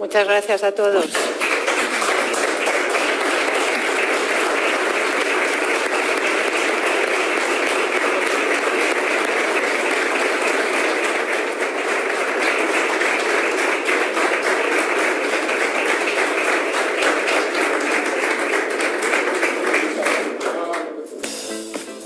Muchas gracias a todos.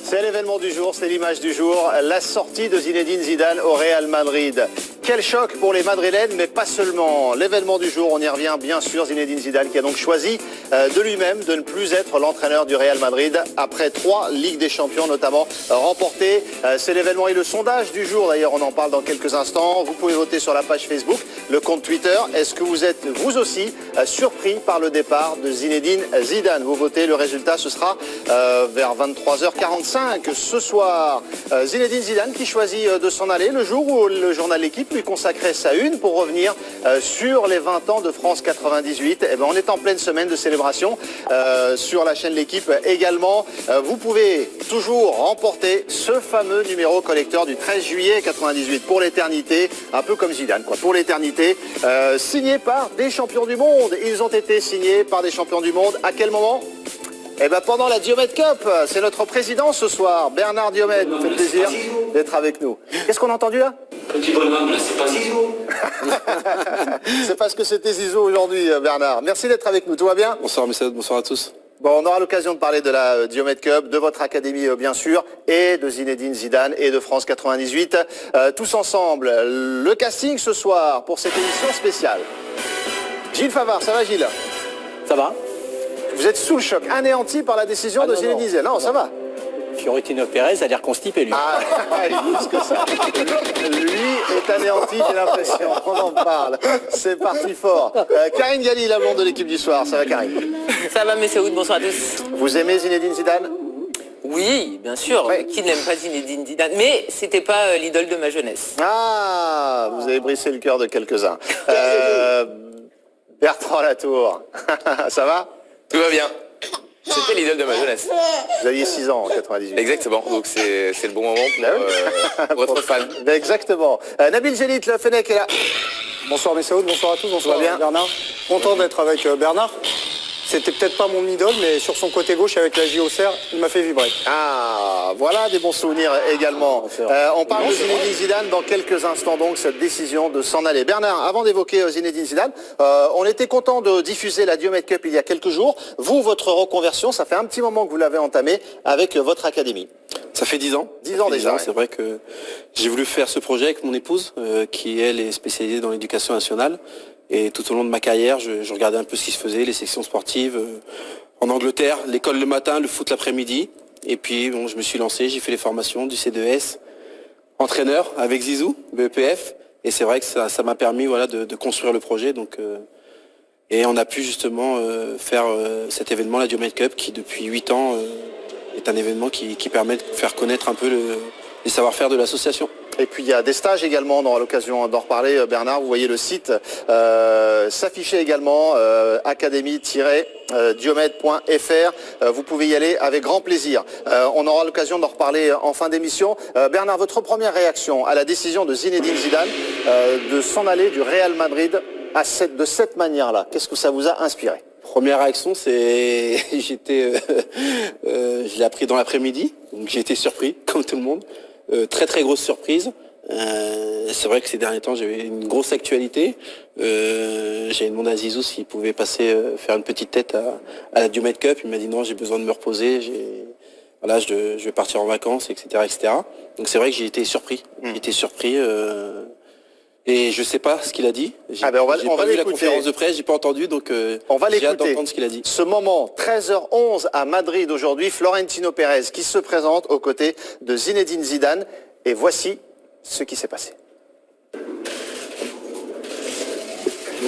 C'est l'événement du jour, c'est l'image du jour, la sortie de Zinedine Zidane au Real Madrid. Quel choc pour les Madrilènes, mais pas seulement. L'événement du jour, on y revient bien sûr, Zinedine Zidane qui a donc choisi de lui-même de ne plus être l'entraîneur du Real Madrid après 3 Ligues des Champions notamment remportées. C'est l'événement et le sondage du jour, d'ailleurs on en parle dans quelques instants. Vous pouvez voter sur la page Facebook, le compte Twitter. Est-ce que vous êtes vous aussi surpris par le départ de Zinedine Zidane? Vous votez, le résultat ce sera vers 23h45 ce soir. Zinedine Zidane qui choisit de s'en aller le jour où le journal L'équipe lui consacrait sa une pour revenir sur les 20 ans de France 98. Et ben, on est en pleine semaine de célébration sur la chaîne L'équipe également. Vous pouvez toujours remporter ce fameux numéro collector du 13 juillet 98 pour l'éternité, un peu comme Zidane quoi, pour l'éternité, signé par des champions du monde. Ils ont été signés par des champions du monde. À quel moment? Eh bien, pendant la Diomed Cup, c'est notre président ce soir, Bernard Diomed, nous fait plaisir d'être avec nous. Qu'est-ce qu'on a entendu là? Petit bonhomme, là, c'est pas Zizou. C'est parce que c'était Zizou aujourd'hui, Bernard. Merci d'être avec nous, tout va bien? Bonsoir, messieurs, bonsoir à tous. Bon, on aura l'occasion de parler de la Diomed Cup, de votre académie bien sûr, et de Zinedine Zidane et de France 98. Tous ensemble, le casting ce soir pour cette émission spéciale. Gilles Favard, ça va Gilles? Ça va. Vous êtes sous le choc, anéanti par la décision de Zinedine Zidane. Non, ça va. Fiorentino Pérez a l'air constipé, lui. Ah, il est plus que ça. Lui est anéanti, j'ai l'impression. On en parle. C'est parti fort. Karine Galli, la blonde de l'équipe du soir. Ça va, Karine? Ça va, messieurs Wood, bonsoir à tous. Vous aimez Zinedine Zidane? Oui, bien sûr. Ouais. Qui n'aime pas Zinedine Zidane? Mais c'était pas l'idole de ma jeunesse. Ah, vous avez brisé le cœur de quelques-uns. Bertrand Latour, ça va? Tout va bien. C'était l'idole de ma jeunesse. Vous aviez 6 ans en 98. Exactement, donc c'est le bon moment pour être fan. Exactement. Nabil Gélit, le Fennec est là. Bonsoir Messaoud, bonsoir à tous, bonsoir va bien Bernard. Content d'être avec Bernard. C'était peut-être pas mon idole, mais sur son côté gauche avec la JOCR, il m'a fait vibrer. Ah, voilà des bons souvenirs également. On parle de Zinedine Zidane dans quelques instants, donc cette décision de s'en aller. Bernard, avant d'évoquer Zinedine Zidane, on était content de diffuser la Diomed Cup il y a quelques jours. Vous, votre reconversion, ça fait un petit moment que vous l'avez entamée avec votre académie. Ça fait 10 ans. 10 ans déjà. C'est vrai que j'ai voulu faire ce projet avec mon épouse, qui elle est spécialisée dans l'éducation nationale. Et tout au long de ma carrière, je regardais un peu ce qui se faisait, les sections sportives en Angleterre, l'école le matin, le foot l'après-midi. Et puis bon, je me suis lancé, j'ai fait les formations du C2S, entraîneur avec Zizou, BEPF. Et c'est vrai que ça m'a permis voilà, de construire le projet. Donc, et on a pu justement faire cet événement, la Diomed Cup, qui depuis 8 ans est un événement qui permet de faire connaître un peu les savoir-faire de l'association. Et puis il y a des stages également, on aura l'occasion d'en reparler, Bernard. Vous voyez le site s'afficher également, académie-diomed.fr. Vous pouvez y aller avec grand plaisir. On aura l'occasion d'en reparler en fin d'émission. Bernard, votre première réaction à la décision de Zinedine Zidane de s'en aller du Real Madrid de cette manière-là, qu'est-ce que ça vous a inspiré? Première réaction, c'est je l'ai appris dans l'après-midi, donc j'ai été surpris, comme tout le monde. Très très grosse surprise. C'est vrai que ces derniers temps, j'avais une grosse actualité. J'avais demandé à Zizou s'il pouvait passer faire une petite tête à la Diomed Cup. Il m'a dit non, j'ai besoin de me reposer. Voilà, je vais partir en vacances, etc., etc. Donc c'est vrai que j'ai été surpris. J'ai été surpris. Et je sais pas ce qu'il a dit. J'ai on va pas vu la l'écouter. conférence de presse, j'ai pas entendu, donc on va j'ai hâte l'écouter. d'entendre ce qu'il a dit. Ce moment, 13h11 à Madrid aujourd'hui, Florentino Pérez qui se présente aux côtés de Zinedine Zidane. Et voici ce qui s'est passé.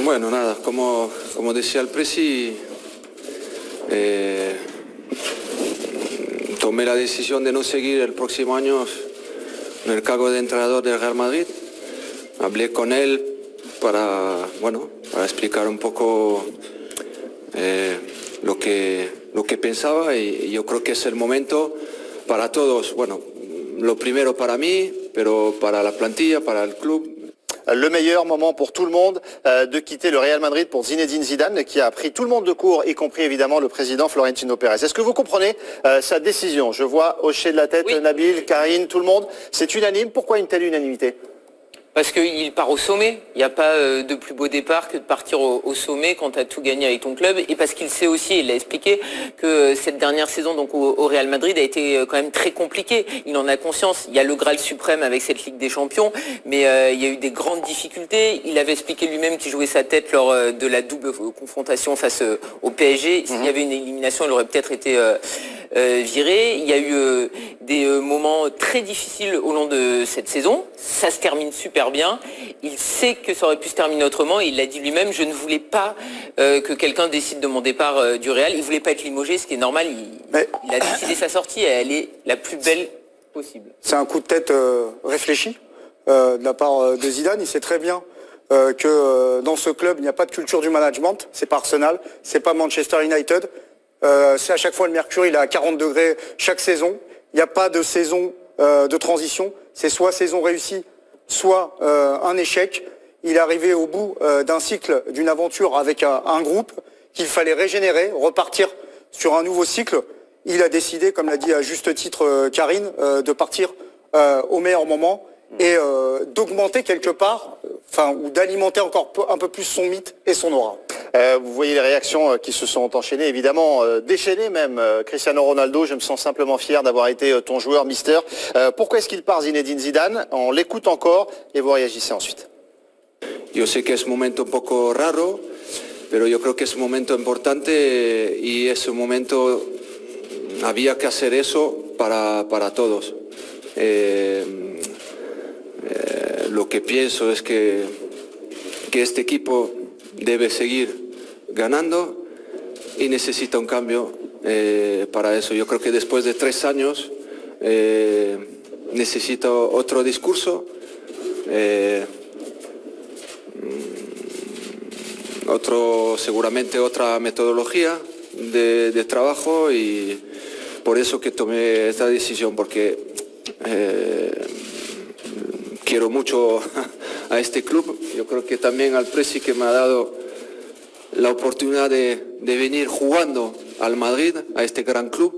Bueno, nada, como decía el presi, tomé la decisión de no seguir el próximo año en el cargo de entrenador del Real Madrid. Hablé con él para explicar un poco lo que pensaba y yo creo que es el momento para todos. Bueno, lo primero para mí, pero para la plantilla, para el club. le meilleur moment pour tout le monde de quitter le Real Madrid pour Zinedine Zidane, qui a pris tout le monde de court, y compris évidemment le président Florentino Pérez. Est-ce que vous comprenez sa décision? Je vois hocher de la tête Oui. Nabil, Karine, tout le monde. C'est unanime. Pourquoi une telle unanimité? Parce qu'il part au sommet. Il n'y a pas de plus beau départ que de partir au sommet quand tu as tout gagné avec ton club. Et parce qu'il sait aussi, il l'a expliqué, que cette dernière saison donc au Real Madrid a été quand même très compliquée. Il en a conscience. Il y a le Graal suprême avec cette Ligue des Champions, mais il y a eu des grandes difficultés. Il avait expliqué lui-même qu'il jouait sa tête lors de la double confrontation face au PSG. S'il y avait une élimination, il aurait peut-être été viré. Il y a eu des moments très difficiles au long de cette saison. Ça se termine super bien. Il sait que ça aurait pu se terminer autrement. Il l'a dit lui-même, je ne voulais pas que quelqu'un décide de mon départ du Real. Il voulait pas être limogé, ce qui est normal. Il a décidé sa sortie et elle est la plus belle possible. C'est un coup de tête réfléchi de la part de Zidane. Il sait très bien que dans ce club, il n'y a pas de culture du management. C'est pas Arsenal, c'est pas Manchester United. C'est à chaque fois le mercure, il est à 40 degrés chaque saison. Il n'y a pas de saison de transition. C'est soit saison réussie, soit un échec. Il est arrivé au bout d'un cycle, d'une aventure avec un groupe qu'il fallait régénérer, repartir sur un nouveau cycle. Il a décidé, comme l'a dit à juste titre Karine, de partir au meilleur moment et d'augmenter quelque part, ou d'alimenter encore un peu plus son mythe et son aura. Vous voyez les réactions qui se sont enchaînées, évidemment, déchaînées même. Cristiano Ronaldo, je me sens simplement fier d'avoir été ton joueur, mister. Pourquoi est-ce qu'il part, Zinedine Zidane? On l'écoute encore et vous réagissez ensuite. Yo sé que es un momento un poco raro, pero yo creo que es un momento importante y ese momento había que hacer eso para todos. Lo que pienso es que este equipo debe seguir ganando y necesita un cambio para eso. Yo creo que después de 3 años necesita otro discurso, seguramente otra metodología de trabajo y por eso que tomé esta decisión, porque quiero mucho a este club. Yo creo que también al Presi, que me ha dado la oportunidad de venir jugando al Madrid, a este gran club,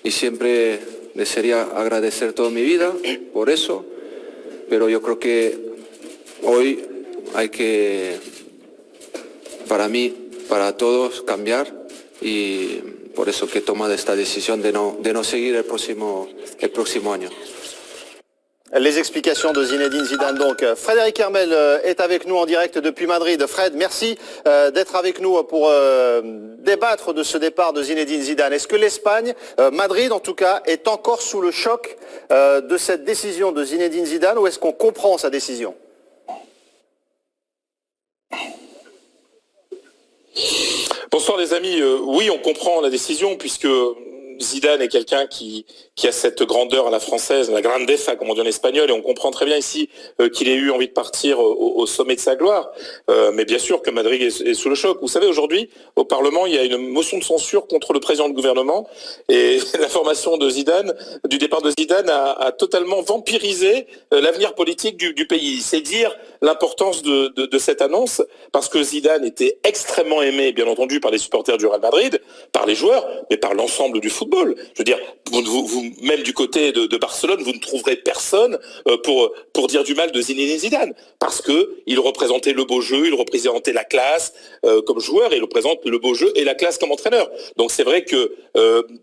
y siempre desearía agradecer toda mi vida por eso, pero yo creo que hoy hay que, para mí, para todos, cambiar, y por eso que he tomado esta decisión de no seguir el próximo año. Les explications de Zinedine Zidane. Donc, Frédéric Hermel est avec nous en direct depuis Madrid. Fred, merci d'être avec nous pour débattre de ce départ de Zinedine Zidane. Est-ce que l'Espagne, Madrid en tout cas, est encore sous le choc de cette décision de Zinedine Zidane, ou est-ce qu'on comprend sa décision? Bonsoir les amis, oui on comprend la décision puisque Zidane est quelqu'un qui a cette grandeur à la française, la grandeza comme on dit en espagnol, et on comprend très bien ici qu'il ait eu envie de partir au sommet de sa gloire, mais bien sûr que Madrid est sous le choc. Vous savez, aujourd'hui au Parlement il y a une motion de censure contre le président du gouvernement, et l'information de Zidane, du départ de Zidane a totalement vampirisé l'avenir politique du pays. C'est dire l'importance de cette annonce, parce que Zidane était extrêmement aimé, bien entendu, par les supporters du Real Madrid, par les joueurs, mais par l'ensemble du football. Je veux dire, vous même du côté de Barcelone, vous ne trouverez personne pour dire du mal de Zinedine Zidane, parce que il représentait le beau jeu, il représentait la classe comme joueur, et il représente le beau jeu et la classe comme entraîneur. Donc c'est vrai que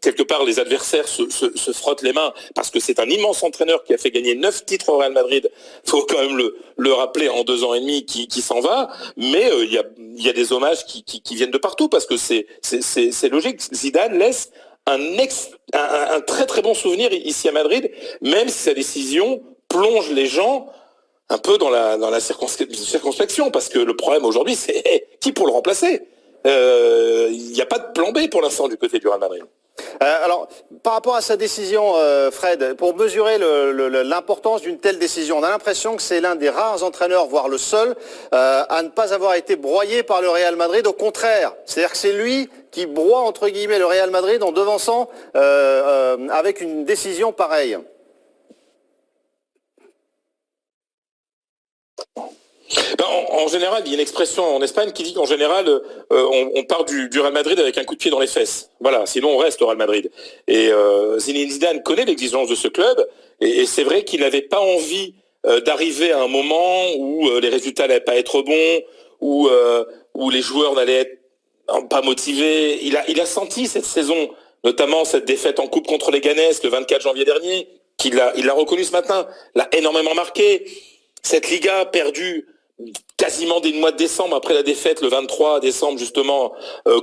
quelque part les adversaires se frottent les mains, parce que c'est un immense entraîneur qui a fait gagner 9 titres au Real Madrid. Faut quand même le rappeler, en 2 ans et demi qui s'en va, mais il y a des hommages qui viennent de partout, parce que c'est logique. Zidane laisse un très très bon souvenir ici à Madrid, même si sa décision plonge les gens un peu dans la circonspection, parce que le problème aujourd'hui, c'est qui pour le remplacer. Il n'y a pas de plan B pour l'instant du côté du Real Madrid. Alors, par rapport à sa décision, Fred, pour mesurer l'importance d'une telle décision, on a l'impression que c'est l'un des rares entraîneurs, voire le seul, à ne pas avoir été broyé par le Real Madrid. Au contraire, c'est-à-dire que c'est lui qui broie, entre guillemets, le Real Madrid en devançant avec une décision pareille. En général, il y a une expression en Espagne qui dit qu'en général, on part du Real Madrid avec un coup de pied dans les fesses. Voilà, sinon on reste au Real Madrid. Et Zinedine Zidane connaît l'exigence de ce club, et c'est vrai qu'il n'avait pas envie d'arriver à un moment où les résultats n'allaient pas être bons, où les joueurs n'allaient être pas motivés. Il a senti cette saison, notamment cette défaite en coupe contre les Ganes le 24 janvier dernier, il l'a reconnu ce matin, l'a énormément marqué. Cette Liga perdue quasiment dès le mois de décembre, après la défaite le 23 décembre justement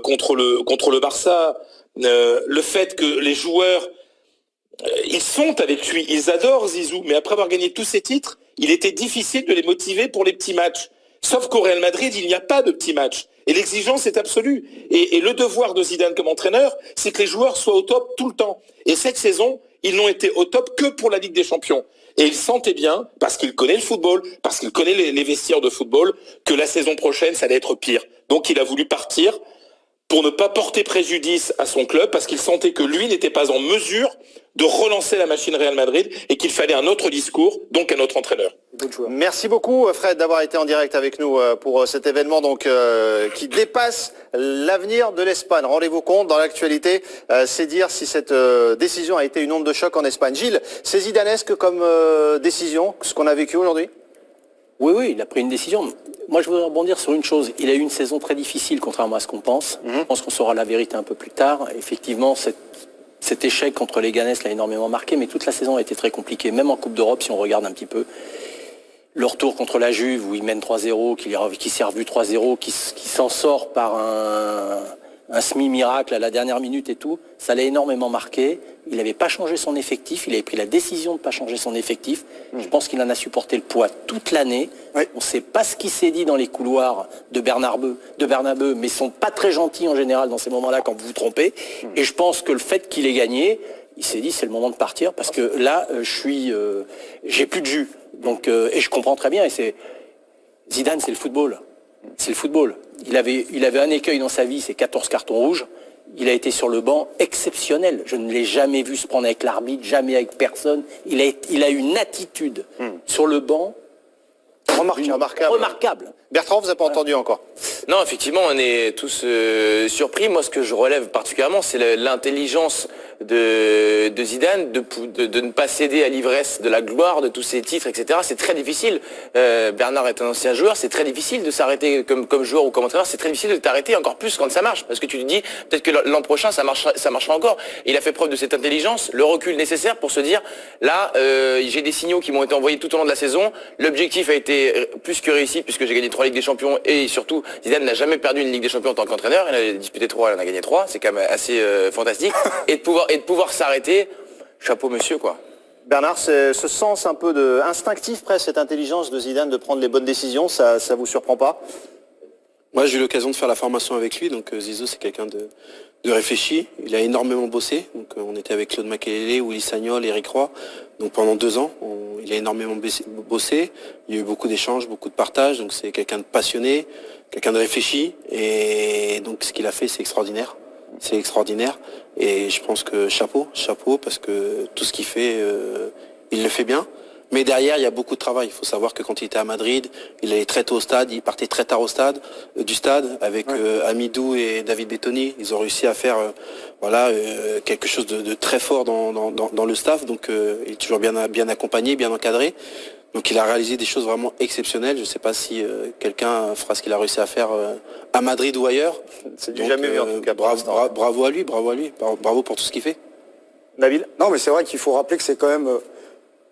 contre le Barça, le fait que les joueurs, ils sont avec lui, ils adorent Zizou, mais après avoir gagné tous ces titres, il était difficile de les motiver pour les petits matchs. Sauf qu'au Real Madrid, il n'y a pas de petits matchs. Et l'exigence est absolue. Et le devoir de Zidane comme entraîneur, c'est que les joueurs soient au top tout le temps. Et cette saison, ils n'ont été au top que pour la Ligue des Champions. Et il sentait bien, parce qu'il connaît le football, parce qu'il connaît les vestiaires de football, que la saison prochaine, ça allait être pire. Donc il a voulu partir pour ne pas porter préjudice à son club, parce qu'il sentait que lui n'était pas en mesure de relancer la machine Real Madrid et qu'il fallait un autre discours, donc un autre entraîneur. Merci beaucoup Fred d'avoir été en direct avec nous pour cet événement donc qui dépasse l'avenir de l'Espagne. Rendez-vous compte, dans l'actualité, c'est dire si cette décision a été une onde de choc en Espagne. Gilles, c'est zidanesque comme décision, ce qu'on a vécu aujourd'hui? Oui, il a pris une décision. Moi, je voudrais rebondir sur une chose. Il a eu une saison très difficile, contrairement à ce qu'on pense. Je pense qu'on saura la vérité un peu plus tard. Effectivement, cet échec contre les Ganes l'a énormément marqué, mais toute la saison a été très compliquée, même en Coupe d'Europe, si on regarde un petit peu. Le retour contre la Juve, où il mène 3-0, qui s'est revu 3-0, qui s'en sort par un semi-miracle à la dernière minute et tout, ça l'a énormément marqué. Il n'avait pas changé son effectif, il avait pris la décision de ne pas changer son effectif. Je pense qu'il en a supporté le poids toute l'année. Oui. On ne sait pas ce qui s'est dit dans les couloirs de Bernabeu, mais ils ne sont pas très gentils en général dans ces moments-là quand vous vous trompez. Et je pense que le fait qu'il ait gagné, il s'est dit c'est le moment de partir parce que là, j'ai plus de jus. Donc, et je comprends très bien. Et c'est Zidane, c'est le football. C'est le football. Il avait un écueil dans sa vie, c'est 14 cartons rouges. Il a été sur le banc exceptionnel. Je ne l'ai jamais vu se prendre avec l'arbitre, jamais avec personne. Il a une attitude sur le banc remarquable. Bertrand, vous n'avez pas entendu encore? Non, effectivement, on est tous surpris. Moi, ce que je relève particulièrement, c'est l'intelligence de Zidane de ne pas céder à l'ivresse de la gloire de tous ses titres, etc. C'est très difficile. Bernard est un ancien joueur, c'est très difficile de s'arrêter comme joueur ou comme entraîneur. C'est très difficile de t'arrêter encore plus quand ça marche, parce que tu te dis peut-être que l'an prochain ça marchera encore. Et il a fait preuve de cette intelligence, le recul nécessaire pour se dire là, j'ai des signaux qui m'ont été envoyés tout au long de la saison. L'objectif a été plus que réussi puisque j'ai gagné 3 Ligues des Champions et surtout Zidane n'a jamais perdu une Ligue des Champions en tant qu'entraîneur. Il en a disputé 3, il en a gagné 3. C'est quand même assez fantastique. Et de pouvoir s'arrêter, chapeau monsieur quoi. Bernard, ce sens un peu instinctif presque, cette intelligence de Zidane de prendre les bonnes décisions, ça vous surprend pas? Moi j'ai eu l'occasion de faire la formation avec lui, donc Zizou c'est quelqu'un de réfléchi, il a énormément bossé, donc on était avec Claude Makélélé, Willy Sagnol, Eric Roy, donc pendant 2 ans, il a énormément bossé, il y a eu beaucoup d'échanges, beaucoup de partages, donc c'est quelqu'un de passionné, quelqu'un de réfléchi, et donc ce qu'il a fait c'est extraordinaire. C'est extraordinaire et je pense que chapeau parce que tout ce qu'il fait, il le fait bien. Mais derrière, il y a beaucoup de travail. Il faut savoir que quand il était à Madrid, il allait très tôt au stade, il partait très tard du stade avec Amidou et David Bettoni. Ils ont réussi à faire quelque chose de très fort dans le staff. Donc il est toujours bien accompagné, bien encadré. Donc il a réalisé des choses vraiment exceptionnelles. Je ne sais pas si quelqu'un fera ce qu'il a réussi à faire à Madrid ou ailleurs. C'est du jamais vu en tout cas. Bravo à lui, bravo pour tout ce qu'il fait. Nabil? Non mais c'est vrai qu'il faut rappeler que c'est quand même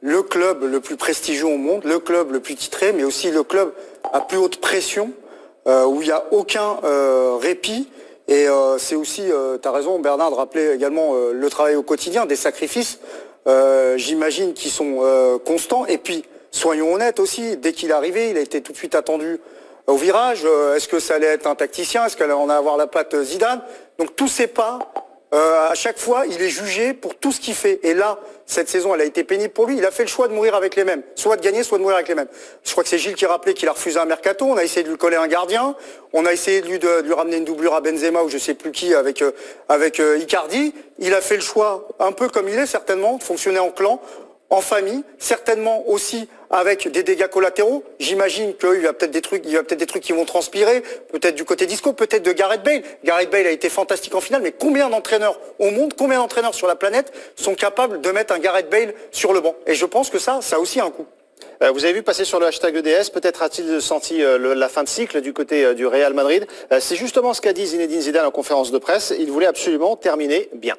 le club le plus prestigieux au monde, le club le plus titré, mais aussi le club à plus haute pression, où il n'y a aucun répit. Et c'est aussi, tu as raison Bernard, de rappeler également le travail au quotidien, des sacrifices, j'imagine, qui sont constants. Et puis, soyons honnêtes aussi, dès qu'il est arrivé, il a été tout de suite attendu au virage. Est-ce que ça allait être un tacticien? Est-ce qu'elle allait avoir la patte Zidane? Donc tous ces pas, à chaque fois, il est jugé pour tout ce qu'il fait. Et là, cette saison, elle a été pénible pour lui. Il a fait le choix de mourir avec les mêmes. Soit de gagner, soit de mourir avec les mêmes. Je crois que c'est Gilles qui rappelait qu'il a refusé un mercato. On a essayé de lui coller un gardien. On a essayé de lui ramener une doublure à Benzema ou je sais plus qui avec Icardi. Il a fait le choix, un peu comme il est certainement, de fonctionner en clan. en famille, certainement aussi avec des dégâts collatéraux. J'imagine qu'il y a peut-être des trucs qui vont transpirer, peut-être du côté disco, peut-être de Gareth Bale. Gareth Bale a été fantastique en finale, mais combien d'entraîneurs au monde, combien d'entraîneurs sur la planète sont capables de mettre un Gareth Bale sur le banc? Et je pense que ça a aussi un coût. Vous avez vu passer sur le hashtag EDS, peut-être a-t-il senti la fin de cycle du côté du Real Madrid. C'est justement ce qu'a dit Zinedine Zidane en conférence de presse. Il voulait absolument terminer bien.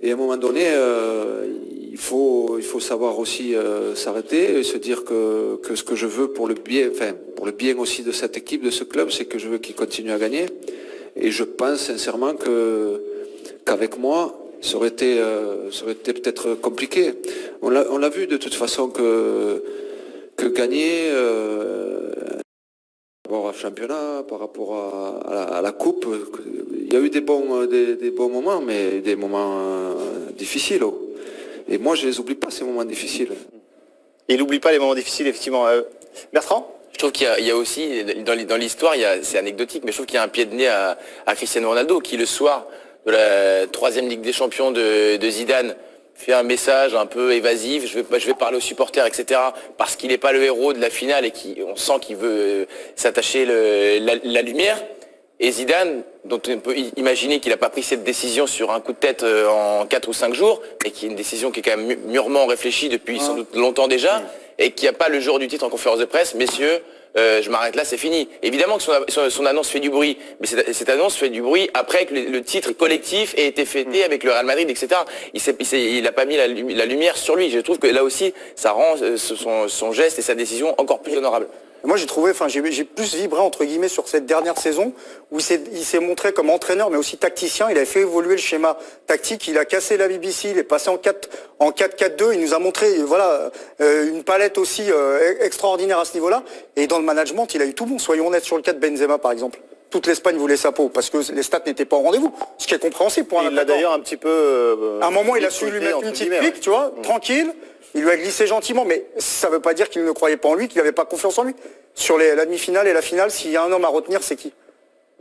Et à un moment donné, il faut savoir aussi s'arrêter et se dire que ce que je veux pour le bien aussi de cette équipe, de ce club, c'est que je veux qu'il continue à gagner. Et je pense sincèrement qu'avec moi, ça aurait été peut-être compliqué. On l'a vu de toute façon que gagner par rapport au championnat, par rapport à la coupe, il y a eu des bons moments, mais des moments difficiles. Et moi, je les oublie pas, ces moments difficiles. Il n'oublie pas les moments difficiles, effectivement. Bertrand ? Je trouve qu'il y a aussi, dans l'histoire, c'est anecdotique, mais je trouve qu'il y a un pied de nez à Cristiano Ronaldo, qui le soir de la 3e Ligue des Champions de Zidane fait un message un peu évasif, je vais parler aux supporters, etc. Parce qu'il n'est pas le héros de la finale et on sent qu'il veut s'attacher la lumière. Et Zidane, dont on peut imaginer qu'il n'a pas pris cette décision sur un coup de tête en 4 ou 5 jours, et qui est une décision qui est quand même mûrement réfléchie depuis sans doute longtemps déjà, et qui n'a pas le jour du titre en conférence de presse, messieurs, je m'arrête là, c'est fini. Évidemment que son annonce fait du bruit, mais cette annonce fait du bruit après que le titre collectif ait été fêté avec le Real Madrid, etc. Il n'a pas mis la lumière sur lui. Je trouve que là aussi, ça rend son geste et sa décision encore plus honorable. Moi j'ai plus vibré entre guillemets sur cette dernière saison où il s'est montré comme entraîneur mais aussi tacticien. Il a fait évoluer le schéma tactique, il a cassé la BBC, il est passé en 4-4-2, il nous a montré une palette aussi extraordinaire à ce niveau-là. Et dans le management, il a eu tout bon. Soyons honnêtes sur le cas de Benzema par exemple. Toute l'Espagne voulait sa peau parce que les stats n'étaient pas au rendez-vous. Ce qui est compréhensible pour un attaquant. Il l'a d'ailleurs un petit peu... à un moment, il a su lui mettre une petite pique, tu vois, tranquille. Il lui a glissé gentiment, mais ça ne veut pas dire qu'il ne croyait pas en lui, qu'il n'avait pas confiance en lui. Sur la demi-finale et la finale, s'il y a un homme à retenir, c'est qui ?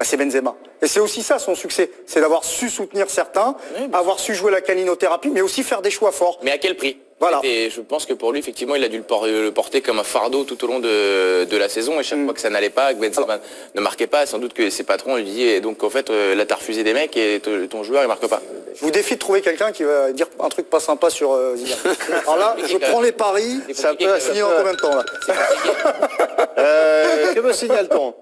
C'est Benzema. Et c'est aussi ça son succès, c'est d'avoir su soutenir certains, avoir su jouer la caninothérapie, mais aussi faire des choix forts. Mais à quel prix ? Voilà. Et je pense que pour lui, effectivement, il a dû le porter comme un fardeau tout au long de la saison. Et chaque fois que ça n'allait pas, que Benzema ne marquait pas, sans doute que ses patrons lui disaient, donc en fait, là t'as refusé des mecs et ton joueur il marque pas. Je vous défie de trouver quelqu'un qui va dire un truc pas sympa sur Zidane. Alors là, je prends les paris, ça peut signer dans combien de temps là ? Que me signale-t-on ?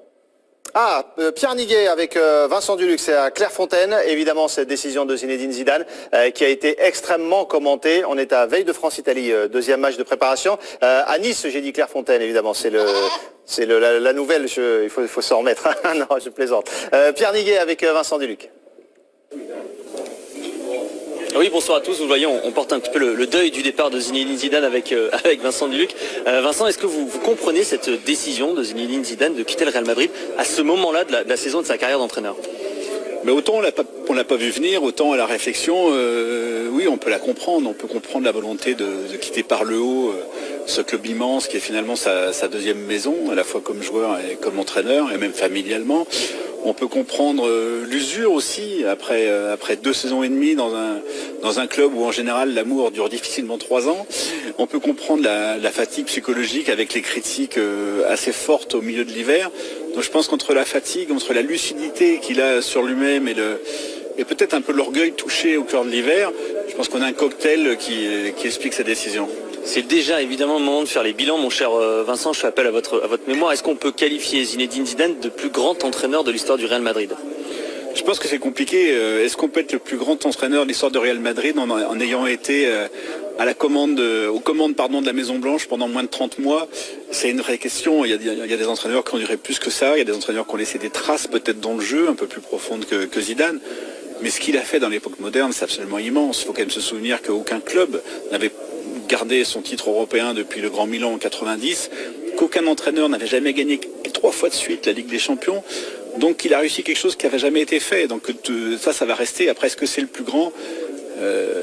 Pierre Niguet avec Vincent Duluc, c'est à Clairefontaine. Évidemment, cette décision de Zinedine Zidane qui a été extrêmement commentée. On est à veille de France-Italie, deuxième match de préparation. À Nice, j'ai dit Clairefontaine, évidemment, c'est la nouvelle, il faut s'en remettre. Non, je plaisante. Pierre Niguet avec Vincent Duluc. Oui, bonsoir à tous. Vous le voyez, on porte un petit peu le deuil du départ de Zinedine Zidane avec Vincent Duluc. Vincent, est-ce que vous comprenez cette décision de Zinedine Zidane de quitter le Real Madrid à ce moment-là de la saison de sa carrière d'entraîneur ? Mais autant on l'a pas vu venir, autant à la réflexion, oui, on peut la comprendre. On peut comprendre la volonté de quitter par le haut ce club immense qui est finalement sa deuxième maison, à la fois comme joueur et comme entraîneur, et même familialement. On peut comprendre l'usure aussi, après 2 saisons et demie dans un club où en général l'amour dure difficilement 3 ans. On peut comprendre la fatigue psychologique avec les critiques assez fortes au milieu de l'hiver. Donc je pense qu'entre la fatigue, entre la lucidité qu'il a sur lui-même et peut-être un peu l'orgueil touché au cœur de l'hiver, je pense qu'on a un cocktail qui explique sa décision. C'est déjà évidemment le moment de faire les bilans, mon cher Vincent, je fais appel à votre mémoire. Est-ce qu'on peut qualifier Zinedine Zidane de plus grand entraîneur de l'histoire du Real Madrid ? Je pense que c'est compliqué. Est-ce qu'on peut être le plus grand entraîneur de l'histoire du Real Madrid en ayant été aux commandes de la Maison Blanche pendant moins de 30 mois ? C'est une vraie question. Il y a des entraîneurs qui ont duré plus que ça. Il y a des entraîneurs qui ont laissé des traces peut-être dans le jeu, un peu plus profondes que Zidane. Mais ce qu'il a fait dans l'époque moderne, c'est absolument immense. Il faut quand même se souvenir qu'aucun club n'avait gardé son titre européen depuis le Grand Milan en 90, qu'aucun entraîneur n'avait jamais gagné 3 fois de suite la Ligue des Champions. Donc il a réussi quelque chose qui n'avait jamais été fait. Donc ça va rester. Après, est-ce que c'est le plus grand ?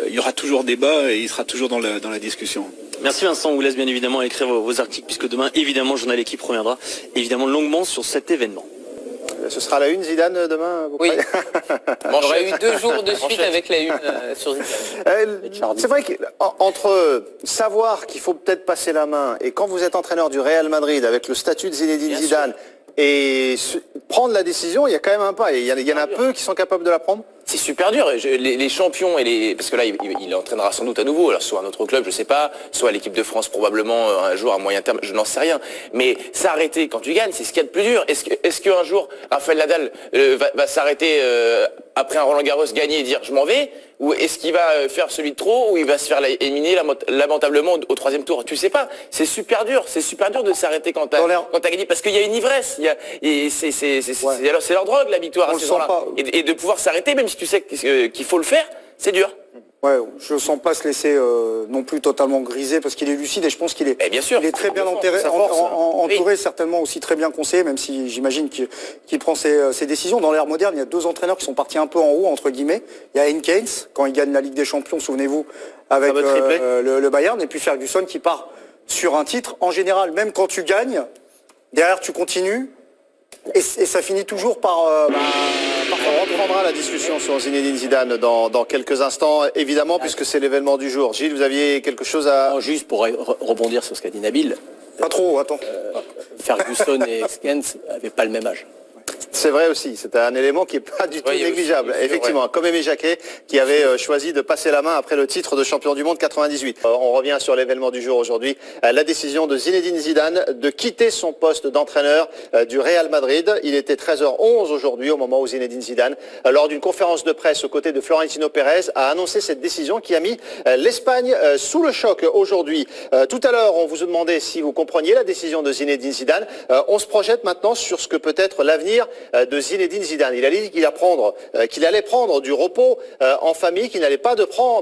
Il y aura toujours débat et il sera toujours dans la discussion. Merci Vincent, on vous laisse bien évidemment écrire vos articles puisque demain, évidemment, le journal Équipe reviendra évidemment longuement sur cet événement. Ce sera la une Zidane demain, vous croyez? On aurait eu 2 jours de suite avec la une sur Zidane. C'est vrai qu'entre savoir qu'il faut peut-être passer la main et quand vous êtes entraîneur du Real Madrid avec le statut de Zinedine Zidane et prendre la décision, il y a quand même un pas. Il y en a peu qui sont capables de la prendre. C'est super dur. Les champions parce que là, il entraînera sans doute à nouveau, alors soit un autre club, je sais pas, soit l'équipe de France probablement un jour à moyen terme, je n'en sais rien. Mais s'arrêter quand tu gagnes, c'est ce qu'il y a de plus dur. Est-ce qu'un jour Rafael Nadal va s'arrêter après un Roland Garros gagné et dire je m'en vais, ou est-ce qu'il va faire celui de trop, ou il va se faire éliminer lamentablement au 3e tour? Tu sais pas. C'est super dur de s'arrêter quand t'as gagné, parce qu'il y a une ivresse. C'est leur drogue, la victoire à ces gens-là. Et de pouvoir s'arrêter, même si tu sais qu'il faut le faire, c'est dur. Ouais, je ne sens pas se laisser non plus totalement griser parce qu'il est lucide et je pense qu'il est, il est très bien entouré, certainement aussi très bien conseillé, même si j'imagine qu'il prend ses décisions. Dans l'ère moderne, il y a 2 entraîneurs qui sont partis un peu en haut, entre guillemets. Il y a Keynes, quand il gagne la Ligue des Champions, souvenez-vous, avec le Bayern, et puis Ferguson qui part sur un titre. En général, même quand tu gagnes, derrière tu continues. Et ça finit toujours par... On reprendra la discussion sur Zinedine Zidane dans quelques instants, évidemment, puisque c'est l'événement du jour. Gilles, vous aviez quelque chose à... Non, juste pour rebondir sur ce qu'a dit Nabil. Pas trop, attends. Ferguson et Skens n'avaient pas le même âge. C'est vrai aussi, c'est un élément qui n'est pas du tout négligeable. Effectivement, comme Aimé Jacquet, qui avait choisi de passer la main après le titre de champion du monde 98. On revient sur l'événement du jour aujourd'hui, la décision de Zinedine Zidane de quitter son poste d'entraîneur du Real Madrid. Il était 13h11 aujourd'hui, au moment où Zinedine Zidane, lors d'une conférence de presse aux côtés de Florentino Pérez, a annoncé cette décision qui a mis l'Espagne sous le choc aujourd'hui. Tout à l'heure, on vous a demandé si vous compreniez la décision de Zinedine Zidane. On se projette maintenant sur ce que peut être l'avenir de Zinedine Zidane. Il a dit qu'il allait prendre du repos en famille, qu'il n'allait pas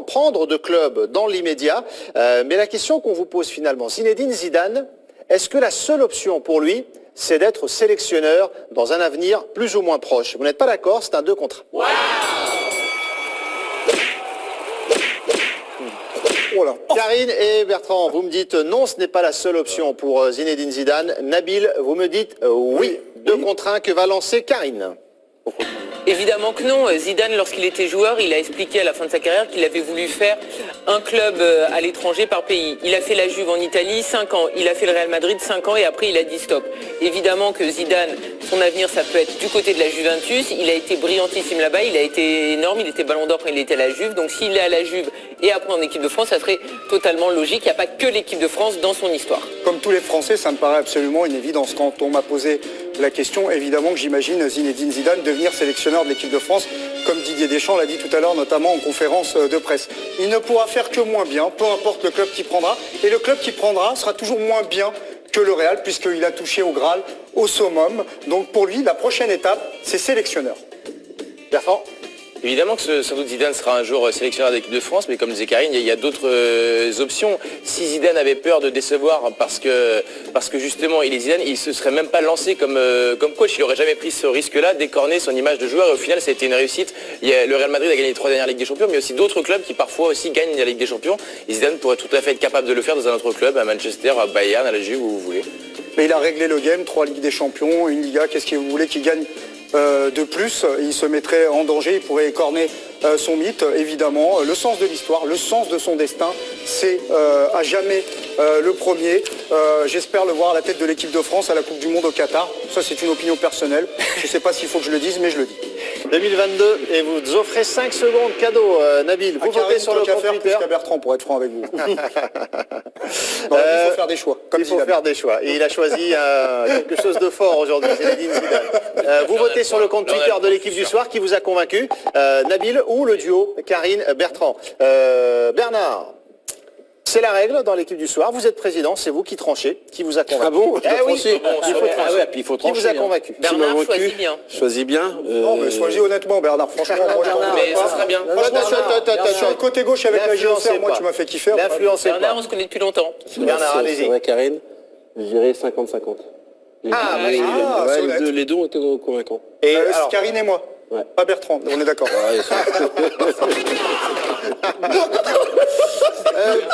prendre de club dans l'immédiat. Mais la question qu'on vous pose finalement, Zinedine Zidane, est-ce que la seule option pour lui, c'est d'être sélectionneur dans un avenir plus ou moins proche? Vous n'êtes pas d'accord? C'est un 2 contre 1. Voilà. Karine et Bertrand, vous me dites non, ce n'est pas la seule option pour Zinedine Zidane. Nabil, vous me dites oui. 2 contre 1 que va lancer Karine. Évidemment que non. Zidane, lorsqu'il était joueur, il a expliqué à la fin de sa carrière qu'il avait voulu faire un club à l'étranger par pays. Il a fait la Juve en Italie 5 ans, il a fait le Real Madrid 5 ans et après il a dit stop. Évidemment que Zidane, son avenir ça peut être du côté de la Juventus. Il a été brillantissime là-bas, il a été énorme, il était ballon d'or quand il était à la Juve. Donc s'il est à la Juve et après en équipe de France, ça serait totalement logique. Il n'y a pas que l'équipe de France dans son histoire. Comme tous les Français, ça me paraît absolument une évidence. Quand on m'a posé la question, évidemment que j'imagine Zinedine Zidane devenir sélectionneur de l'équipe de France, comme Didier Deschamps l'a dit tout à l'heure, notamment en conférence de presse. Il ne pourra faire que moins bien, peu importe le club qui prendra. Et le club qui prendra sera toujours moins bien que le Real, puisqu'il a touché au Graal, au summum. Donc pour lui, la prochaine étape, c'est sélectionneur. Bertrand ? Évidemment que sans doute Zidane sera un jour sélectionneur de l'équipe de France, mais comme disait Karine, il y a d'autres options. Si Zidane avait peur de décevoir parce que justement il est Zidane, il se serait même pas lancé comme coach. Il n'aurait jamais pris ce risque-là d'écorner son image de joueur. Et au final, ça a été une réussite. Le Real Madrid a gagné les 3 dernières Ligues des Champions, mais aussi d'autres clubs qui parfois aussi gagnent la Ligue des Champions. Et Zidane pourrait tout à fait être capable de le faire dans un autre club, à Manchester, à Bayern, à la Juve, où vous voulez. Mais il a réglé le game, 3 Ligues des Champions, une Liga, qu'est-ce que vous voulez qu'il gagne de plus? Il se mettrait en danger, il pourrait écorner son mythe, évidemment. Le sens de l'histoire, le sens de son destin, c'est à jamais le premier. J'espère le voir à la tête de l'équipe de France à la Coupe du Monde au Qatar. Ça, c'est une opinion personnelle. Je ne sais pas s'il faut que je le dise, mais je le dis. 2022, et vous offrez 5 secondes cadeau, Nabil. Vous votez sur le compte Twitter. Plus Bertrand, pour être franc avec vous. Il faut faire des choix. Il faut faire des choix. Et il a choisi quelque chose de fort aujourd'hui, Zinedine Zidane. Vous votez sur le compte Twitter de l'équipe du soir qui vous a convaincu. Nabil ou le duo Karine-Bertrand. Bernard, c'est la règle dans l'équipe du soir. Vous êtes président, c'est vous qui tranchez, qui vous a convaincu. Ah bon? Il faut trancher. Qui vous a convaincu? Bernard choisit bien. Choisis bien. Non, mais choisis honnêtement, Bernard. Franchement, moi, Mais ça serait bien. Franchement, je suis à côté gauche avec la JOCR. Moi, tu m'as fait kiffer. L'influence est Bernard, on se connaît depuis longtemps. Bernard, allez-y. C'est vrai, Karine, je dirais 50-50. Les deux ont été convaincants. Et alors, Karine et moi. Pas Bertrand, on est d'accord.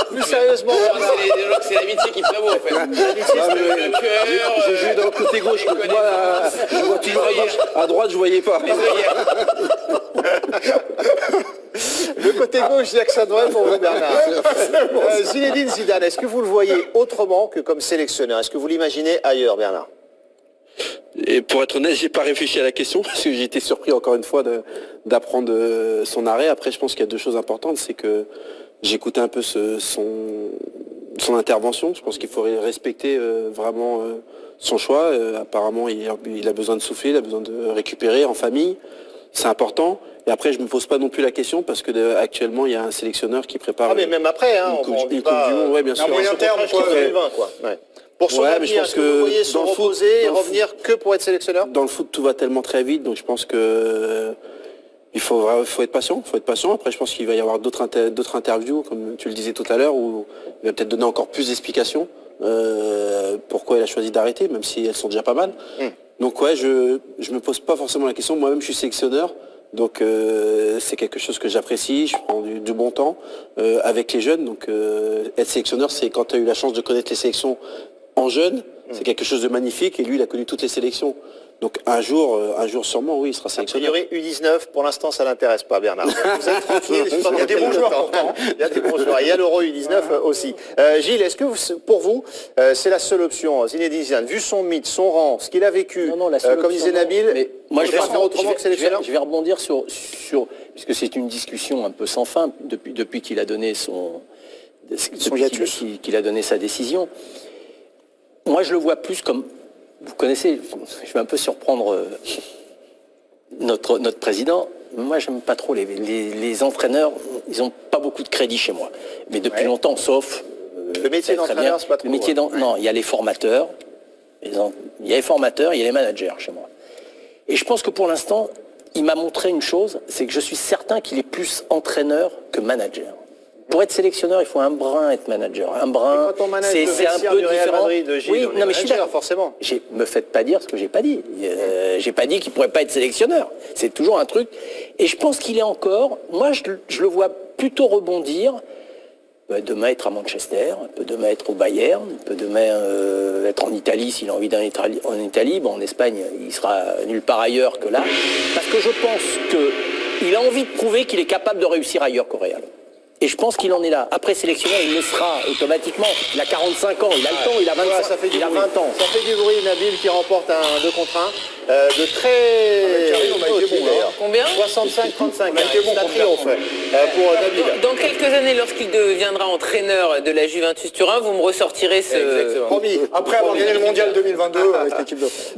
Plus sérieusement, Bernard. C'est l'amitié qui prévaut en fait. J'ai joué dans le côté gauche, donc moi, je vois toujours à gauche. À droite, je voyais pas. Le côté gauche, Jackson Webb pour vous, Bernard. Zinedine Zidane, est-ce que vous le voyez autrement que comme sélectionneur? Est-ce que vous l'imaginez ailleurs, Bernard? Et pour être honnête, j'ai pas réfléchi à la question parce que j'ai été surpris encore une fois d'apprendre son arrêt. Après, je pense qu'il y a deux choses importantes, c'est que j'écoutais un peu son intervention. Je pense qu'il faudrait respecter vraiment son choix. Apparemment, il a besoin de souffler, il a besoin de récupérer en famille. C'est important. Et après, je me pose pas non plus la question parce que actuellement, il y a un sélectionneur qui prépare. Ah, mais même après, hein, une coupe du monde. Ouais, bien sûr. À moyen terme, jusqu'en 2020, quoi. Ouais. Pour son avenir, mais je pense que vous voyez se dans le foot, reposer et revenir que pour être sélectionneur? Dans le foot, tout va tellement très vite, donc je pense que il faut être patient. Après, je pense qu'il va y avoir d'autres interviews, comme tu le disais tout à l'heure, où il va peut-être donner encore plus d'explications pourquoi il a choisi d'arrêter, même si elles sont déjà pas mal. Donc ouais, je me pose pas forcément la question. Moi-même, je suis sélectionneur. Donc c'est quelque chose que j'apprécie, je prends du bon temps avec les jeunes. Donc être sélectionneur, c'est quand tu as eu la chance de connaître les sélections en jeune, c'est quelque chose de magnifique et lui il a connu toutes les sélections. Donc un jour sûrement, oui, il sera sélectionneur. A priori, U19, pour l'instant, ça l'intéresse pas, Bernard. Vous êtes tranquille. Il y a des bons joueurs pourtant. Il y a des bons joueurs. Il y a l'Euro U19 aussi. Gilles, est-ce que pour vous, c'est la seule option, Zinedine Zidane, vu son mythe, son rang, ce qu'il a vécu, comme disait Nabil, moi je vais faire autrement que sélectionneur? Je vais rebondir sur puisque c'est une discussion un peu sans fin depuis qu'il a donné qu'il a donné sa décision. Moi, je le vois plus comme, vous connaissez, je vais un peu surprendre notre président. Moi, j'aime pas trop les entraîneurs. Ils n'ont pas beaucoup de crédit chez moi. Mais depuis longtemps, sauf le métier d'entraîneur, c'est pas trop. Non, il y a les formateurs. Il y a les formateurs, il y a les managers chez moi. Et je pense que pour l'instant, il m'a montré une chose, c'est que je suis certain qu'il est plus entraîneur que manager. Pour être sélectionneur, il faut un brin être manager. Un brin, c'est un peu différent. Madrid, oui, non, mais je suis d'accord, forcément. Me faites pas dire ce que j'ai pas dit. J'ai pas dit qu'il pourrait pas être sélectionneur. C'est toujours un truc. Et je pense qu'il est encore. Moi, je le vois plutôt rebondir. Il peut demain être à Manchester, il peut demain être au Bayern, il peut demain être en Italie s'il a envie d'être en Italie. Bon, en Espagne, il sera nulle part ailleurs que là. Parce que je pense qu'il a envie de prouver qu'il est capable de réussir ailleurs qu'au Real. Et je pense qu'il en est là. Après sélectionneur, il le sera automatiquement. Il a 45 ans, il a le temps, il a 25 ça fait il a 20 ans. Ça fait du bruit, Nabil qui remporte un 2 contre 1. De très... Combien 65-35. Pour Nabil. Dans quelques années, lorsqu'il deviendra entraîneur de la Juventus Turin, vous me ressortirez ce... Promis. Après avoir gagné le mondial 2022 avec l'équipe de France.